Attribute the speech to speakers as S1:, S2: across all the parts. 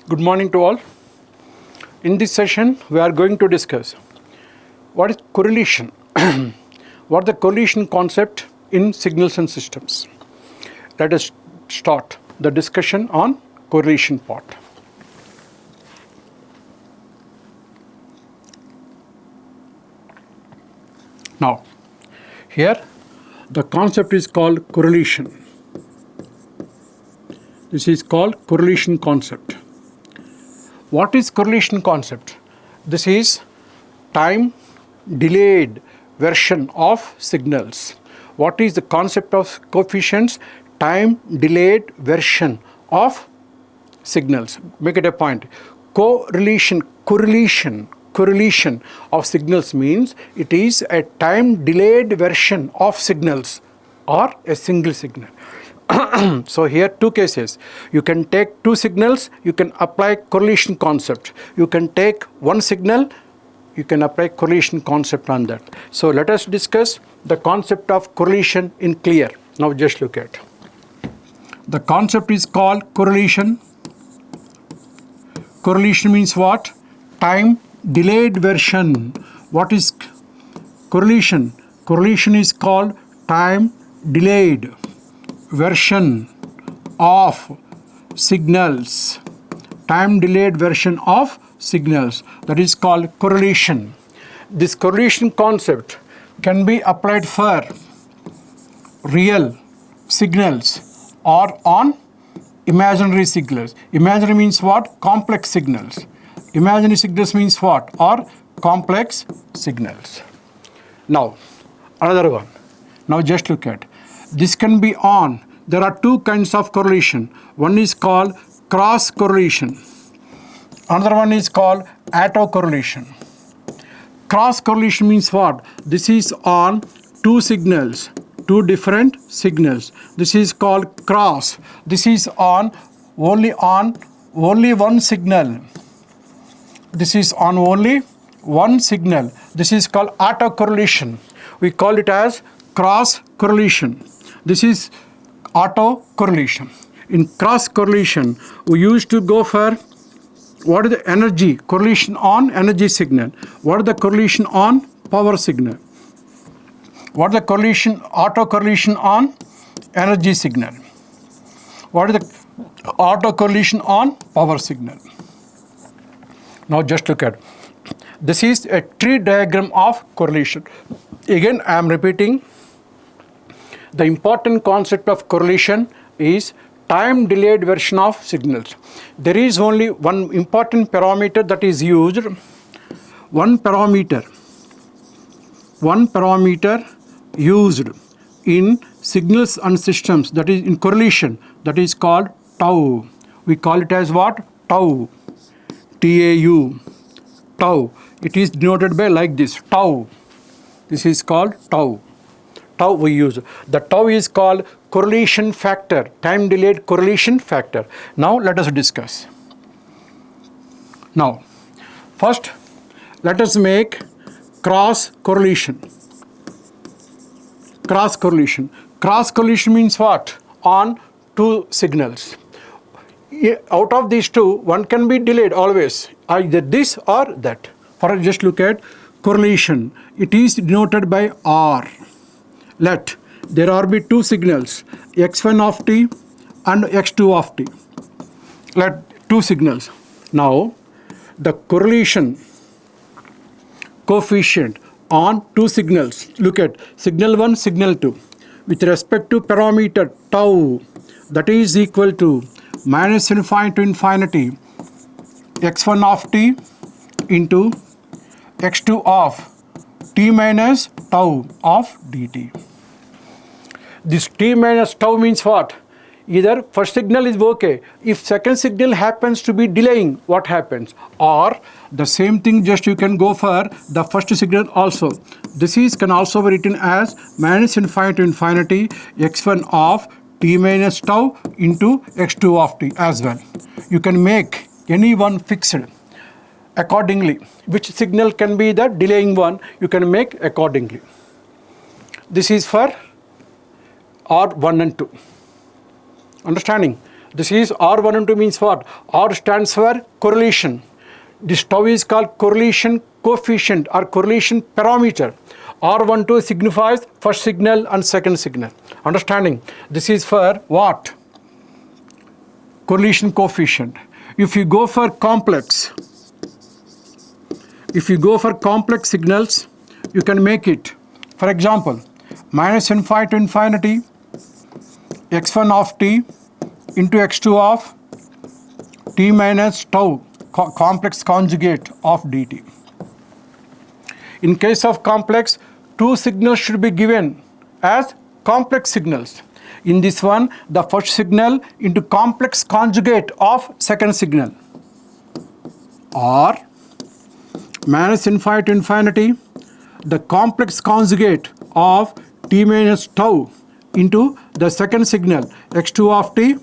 S1: Good morning to all. In this session, we are going to discuss what is correlation, what is the correlation concept in signals and systems. Let us start the discussion on correlation part. Now, here the concept is called correlation. This is called correlation concept. What is correlation concept? This is time delayed version of signals. What is the concept of coefficients? Time delayed version of signals. Make it a point. Correlation of signals means it is a time delayed version of signals or a single signal. So here two cases. You can take two signals, you can apply correlation concept. You can take one signal, you can apply correlation concept on that. So let us discuss the concept of correlation in clear. Now just look at. The concept is called correlation. Correlation means what? Time delayed version. What is correlation? Correlation is called time delayed version of signals. Time delayed version of signals. That is called correlation. This correlation concept can be applied for real signals or on imaginary signals. Imaginary means what? Complex signals. Imaginary signals means what? Or complex signals. Now, another one. Now just look at. This can be on. There are two kinds of correlation. One is called cross correlation. Another one is called autocorrelation. Cross correlation means what? This is on two signals, two different signals. This is called cross. This is on only one signal. This is on only one signal. This is called autocorrelation. We call it as cross correlation. This is autocorrelation. In cross correlation, we used to go for what is the energy correlation on energy signal. What is the correlation on power signal? What is the correlation autocorrelation on energy signal? What is the autocorrelation on power signal? Now just look at. This is a tree diagram of correlation. Again, I am repeating. The important concept of correlation is time delayed version of signals. There is only one important parameter that is used. One parameter used in signals and systems, that is in correlation, that is called tau. We call it as what? Tau. T-A-U. Tau. It is denoted by like this. Tau. This is called tau. Tau we use. The tau is called correlation factor, time delayed correlation factor. Now let us discuss. Now, first let us make cross correlation. Cross correlation. Cross correlation means what? On two signals. Out of these two, one can be delayed always, either this or that. For just look at correlation. It is denoted by R. Let there are be two signals, x1 of t and x2 of t. Let two signals. Now, the correlation coefficient on two signals. Look at signal 1, signal 2. With respect to parameter tau, that is equal to minus infinity to infinity x1 of t into x2 of t minus tau of dt. This t minus tau means what? Either first signal is okay. If second signal happens to be delaying, what happens? Or the same thing, just you can go for the first signal also. This is can also be written as minus infinity to infinity x1 of t minus tau into x2 of t as well. You can make any one fixed accordingly. Which signal can be the delaying one, you can make accordingly. This is for R1 and 2. Understanding? This is R1 and 2 means what? R stands for correlation. This tau is called correlation coefficient or correlation parameter. R12 signifies first signal and second signal. Understanding? This is for what? Correlation coefficient. If you go for complex signals, you can make it. For example, minus infinity to infinity x1 of t into x2 of t minus tau complex conjugate of dt. In case of complex, two signals should be given as complex signals. In this one, the first signal into complex conjugate of second signal, or minus infinity to infinity the complex conjugate of t minus tau into the second signal x2 of t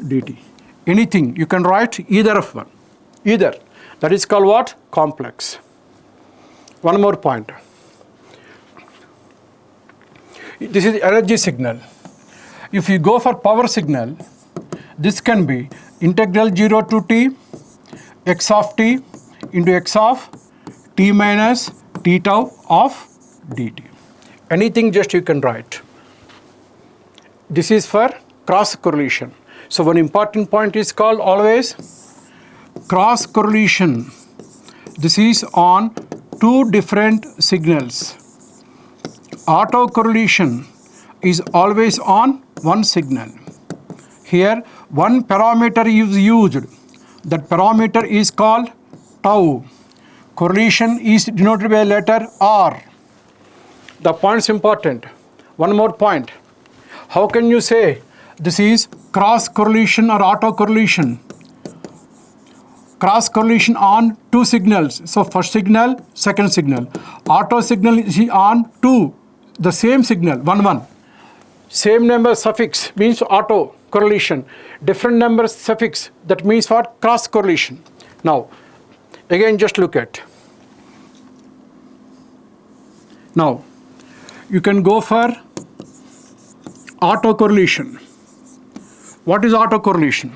S1: dt. Anything, you can write either of one. Either. That is called what? Complex. One more point. This is energy signal. If you go for power signal, this can be integral 0 to t x of t into x of t minus t tau of dt. Anything just you can write. This is for cross correlation. So one important point is called always cross correlation. This is on two different signals. Autocorrelation is always on one signal. Here one parameter is used. That parameter is called tau. Correlation is denoted by a letter R. The point is important. One more point. How can you say this is cross correlation or autocorrelation? Cross correlation on two signals. So first signal, second signal. Auto signal is on two, the same signal, 1 1. Same number suffix means auto correlation. Different number suffix, that means what? Cross correlation. Now, again just look at. Now, you can go for autocorrelation. What is autocorrelation?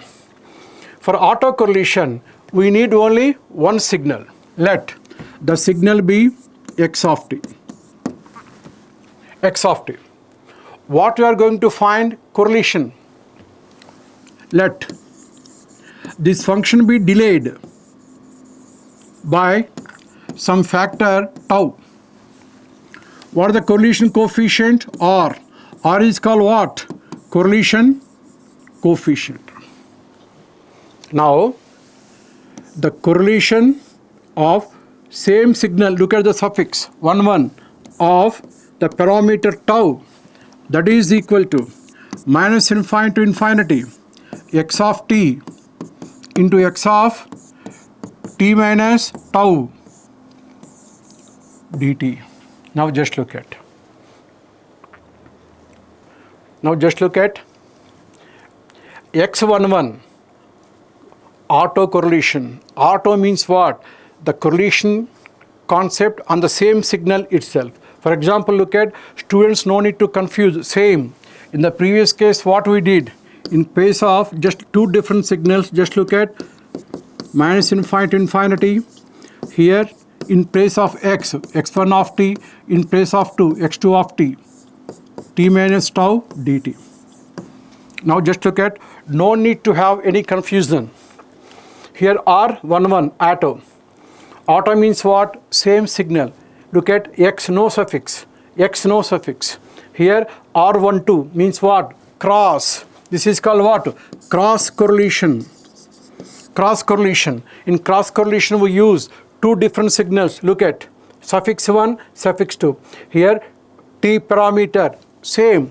S1: For autocorrelation, we need only one signal. Let the signal be x of t. X of t. What we are going to find correlation? Let this function be delayed by some factor tau. What is the correlation coefficient? R. R is called what? Correlation coefficient. Now, the correlation of same signal, look at the suffix 1 1 of the parameter tau, that is equal to minus infinity to infinity x of t into x of t minus tau dt. Now just look at. Now just look at x11 autocorrelation. Auto means what? The correlation concept on the same signal itself. For example, look at students, no need to confuse. Same. In the previous case, what we did? In place of just two different signals, just look at minus infinity to infinity. Here, in place of x, x1 of t, in place of 2, x2 of t, t minus tau dt. Now just look at, no need to have any confusion. Here R11 auto. Auto means what? Same signal. Look at x no suffix. X no suffix. Here R12 means what? Cross. This is called what? Cross correlation. Cross correlation. In cross correlation we use two different signals. Look at suffix 1, suffix 2. Here t parameter same.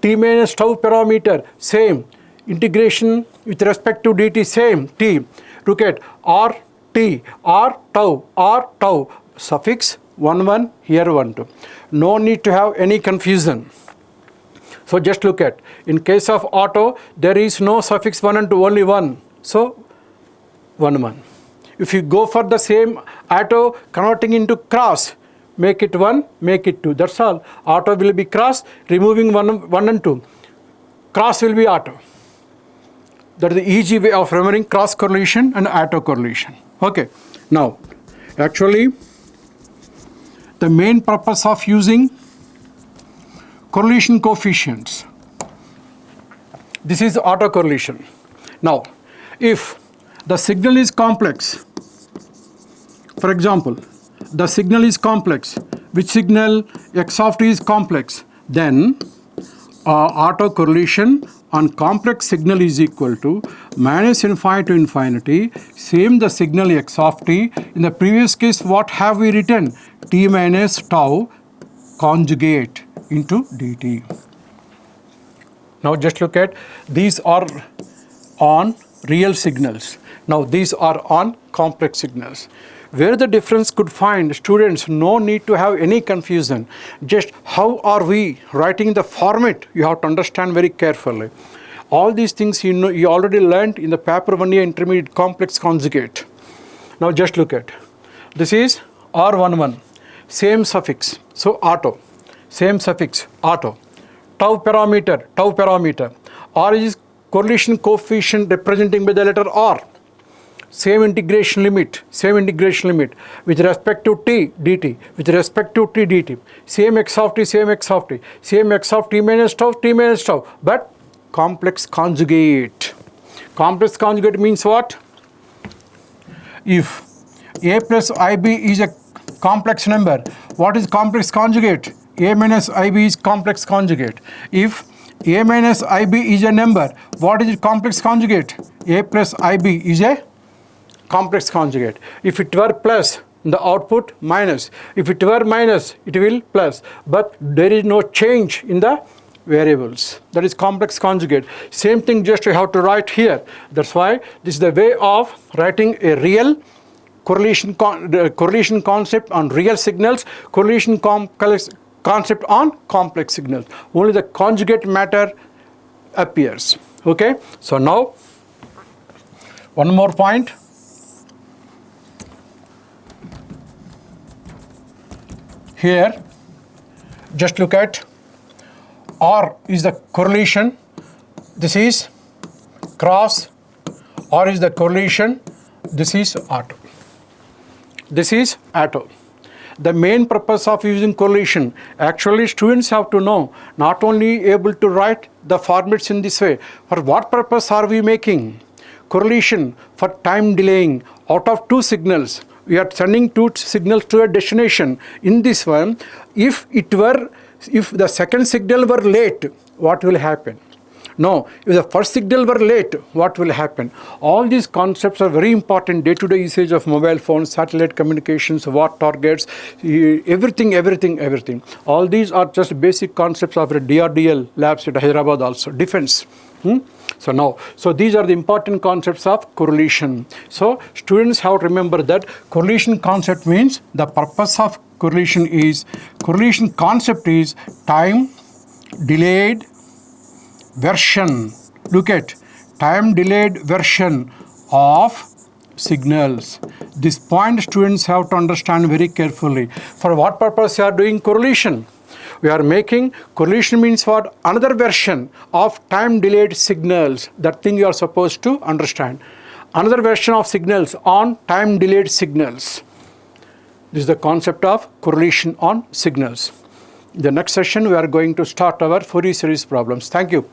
S1: T minus tau parameter same. Integration with respect to dt same. T. Look at R t, R tau, suffix 1 1, here 1 2. No need to have any confusion. So just look at, in case of auto, there is no suffix 1 and 2, only 1. So 1 1. If you go for the same auto converting into cross, make it 1, make it 2. That's all. Auto will be cross, removing 1 and 2. Cross will be auto. That is the easy way of remembering cross correlation and autocorrelation. Okay. Now, actually, the main purpose of using correlation coefficients, this is autocorrelation. Now, if the signal is complex, for example, the signal is complex, which signal x of t is complex, then autocorrelation on complex signal is equal to minus infinity to infinity, same the signal x of t. In the previous case, what have we written? T minus tau conjugate into dt. Now just look at, these are on real signals. Now these are on complex signals. Where the difference could find, students, no need to have any confusion. Just how are we writing the format, you have to understand very carefully. All these things you know, you already learned in the paper 1 year intermediate complex conjugate. Now just look at, this is R11, same suffix, so auto, same suffix, auto. Tau parameter, R is correlation coefficient representing by the letter R. Same integration limit with respect to t dt, with respect to t dt, same x of t, same x of t minus tau, but complex conjugate. Complex conjugate means what? If a plus ib is a complex number, what is complex conjugate? A minus ib is complex conjugate. If a minus ib is a number, what is complex conjugate? A plus ib is a complex conjugate. If it were plus, the output minus. If it were minus, it will plus. But there is no change in the variables. That is complex conjugate. Same thing just you have to write here. That's why this is the way of writing a real correlation concept on real signals, correlation concept on complex signals. Only the conjugate matter appears. Okay. So now, one more point. Here, just look at, R is the correlation, this is cross, R is the correlation, this is auto. This is auto. The main purpose of using correlation, actually students have to know, not only able to write the formats in this way, for what purpose are we making correlation? For time delaying. Out of two signals, we are sending two signals to a destination. In this one, if the second signal were late, what will happen? No, if the first signal were late, what will happen? All these concepts are very important day-to-day usage of mobile phones, satellite communications, what targets, everything. All these are just basic concepts of the DRDL labs at Hyderabad also, defense. So these are the important concepts of correlation. So students have to remember that correlation concept means the purpose of correlation concept is time delayed version. Look at time delayed version of signals. This point students have to understand very carefully. For what purpose you are doing correlation? We are making correlation means what? Another version of time delayed signals. That thing you are supposed to understand. Another version of signals on time delayed signals. This is the concept of correlation on signals. In the next session, we are going to start our Fourier series problems. Thank you.